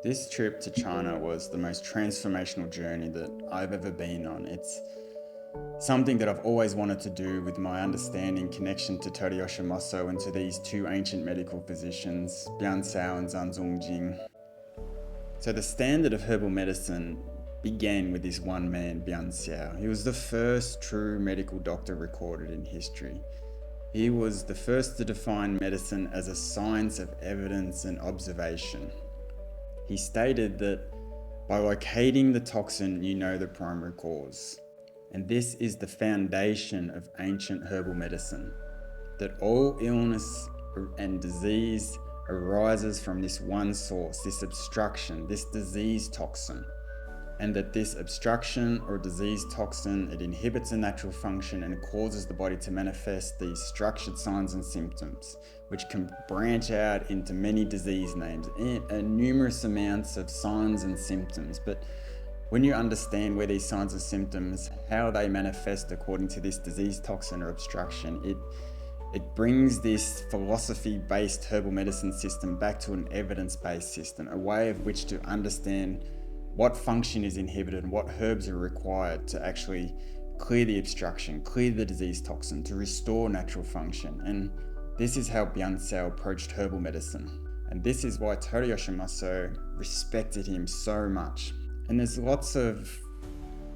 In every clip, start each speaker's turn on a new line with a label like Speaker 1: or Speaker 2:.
Speaker 1: This trip to China was the most transformational journey that I've ever been on. It's something that I've always wanted to do with my understanding connection to Toriyoshi Mosso and to these two ancient medical physicians, Bian and Zhang Zhongjing. So the standard of herbal medicine began with this one man, Bian. He was the first true medical doctor recorded in history. He was the first to define medicine as a science of evidence and observation. He stated that by locating the toxin, you know the primary cause. And this is the foundation of ancient herbal medicine, that all illness and disease arises from this one source, this obstruction, this disease toxin. And that this obstruction or disease toxin, it inhibits a natural function and it causes the body to manifest these structured signs and symptoms, which can branch out into many disease names and numerous amounts of signs and symptoms. But when you understand where these signs and symptoms, how they manifest according to this disease toxin or obstruction, it brings this philosophy-based herbal medicine system back to an evidence-based system, a way of which to understand what function is inhibited and what herbs are required to actually clear the obstruction, clear the disease toxin, to restore natural function. And this is how Bian approached herbal medicine. And this is why Toriyoshi Mosso respected him so much. And there's lots of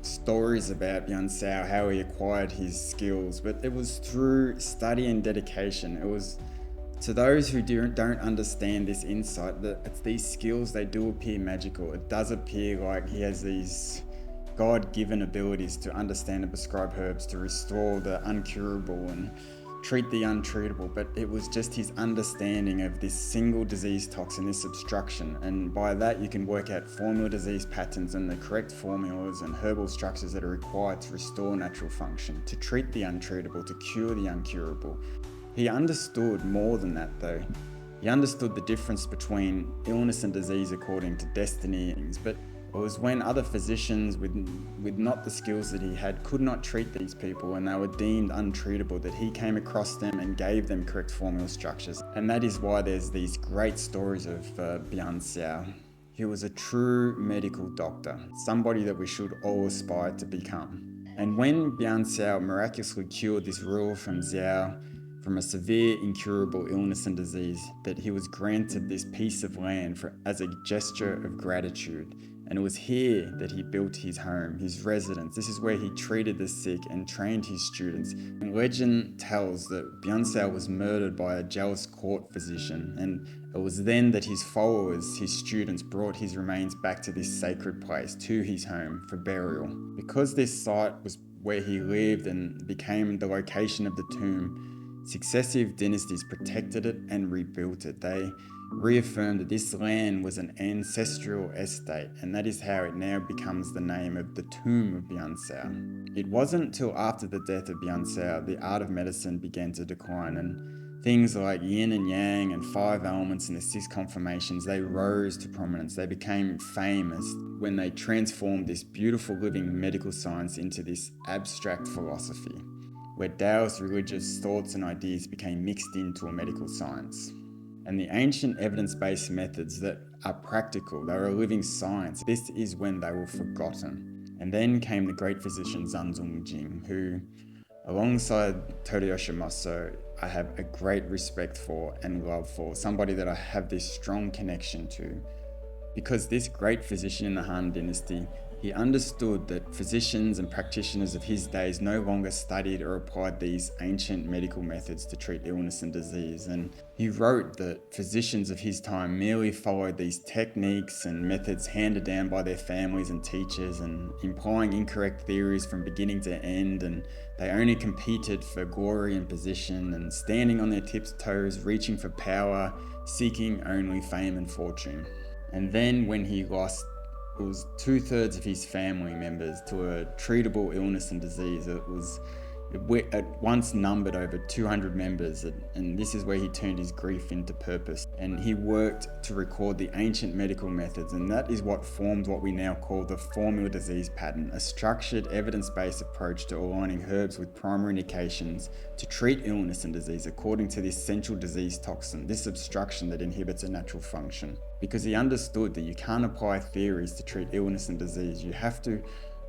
Speaker 1: stories about Bian, how he acquired his skills, but it was through study and dedication. It was to those who don't understand this insight, that it's these skills, they do appear magical. It does appear like he has these God-given abilities to understand and prescribe herbs to restore the uncurable and treat the untreatable, but it was just his understanding of this single disease toxin, this obstruction, and by that you can work out formula disease patterns and the correct formulas and herbal structures that are required to restore natural function, to treat the untreatable, to cure the uncurable. He understood more than that though. He understood the difference between illness and disease according to destiny, but it was when other physicians with not the skills that he had could not treat these people and they were deemed untreatable, that he came across them and gave them correct formula structures. And that is why there's these great stories of Bian. He was a true medical doctor, somebody that we should all aspire to become. And when Bian miraculously cured this ruler from Xiao from a severe incurable illness and disease, that he was granted this piece of land as a gesture of gratitude. And it was here that he built his home, his residence. This is where he treated the sick and trained his students. And legend tells that Bian was murdered by a jealous court physician, and it was then that his followers, his students, brought his remains back to this sacred place, to his home, for burial. Because this site was where he lived and became the location of the tomb, successive dynasties protected it and rebuilt it. They reaffirmed that this land was an ancestral estate, and that is how it now becomes the name of the tomb of Bian. It wasn't until after the death of Bian the art of medicine began to decline, and things like yin and yang and 5 elements and the 6 conformations, they rose to prominence. They became famous when they transformed this beautiful living medical science into this abstract philosophy, where Taoist religious thoughts and ideas became mixed into a medical science. And the ancient evidence-based methods that are practical, they are a living science, this is when they were forgotten. And then came the great physician Zhang Zhongjing, who, alongside Toriyoshi Mosso, I have a great respect for and love for, somebody that I have this strong connection to. Because this great physician in the Han Dynasty, he understood that physicians and practitioners of his days no longer studied or applied these ancient medical methods to treat illness and disease. And he wrote that physicians of his time merely followed these techniques and methods handed down by their families and teachers, and implying incorrect theories from beginning to end, and they only competed for glory and position, and standing on their tiptoes, reaching for power, seeking only fame and fortune. And then when he lost, it was 2/3 of his family members to a treatable illness and disease. It was It once numbered over 200 members, and this is where he turned his grief into purpose. And he worked to record the ancient medical methods, and that is what formed what we now call the formula disease pattern, a structured, evidence-based approach to aligning herbs with primary indications to treat illness and disease according to this central disease toxin, this obstruction that inhibits a natural function. Because he understood that you can't apply theories to treat illness and disease. You have to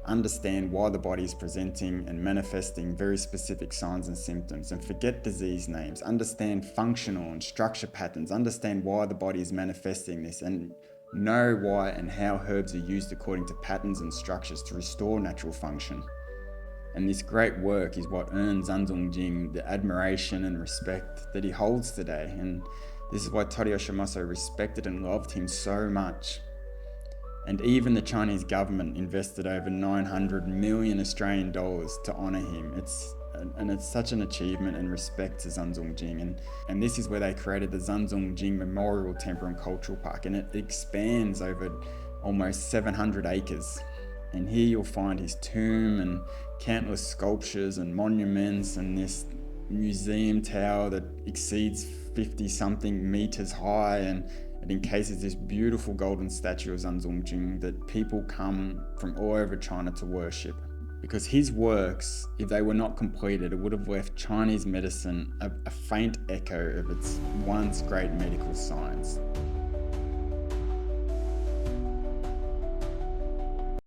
Speaker 1: understand why the body is presenting and manifesting very specific signs and symptoms, and forget disease names. Understand functional and structure patterns. Understand why the body is manifesting this, and know why and how herbs are used according to patterns and structures to restore natural function. And this great work is what earned Zhang Zhongjing the admiration and respect that he holds today. And this is why Tadayosho Moso respected and loved him so much. And even the Chinese government invested over 900 million Australian dollars to honour him. It's such an achievement and respect to Zhang Zhongjing. And this is where they created the Zhang Zhongjing Memorial Temple and Cultural Park, and it expands over almost 700 acres. And here you'll find his tomb and countless sculptures and monuments, and this museum tower that exceeds 50-something meters high, and it encases this beautiful golden statue of Zhang Zhongjing that people come from all over China to worship. Because his works, if they were not completed, it would have left Chinese medicine a faint echo of its once great medical science.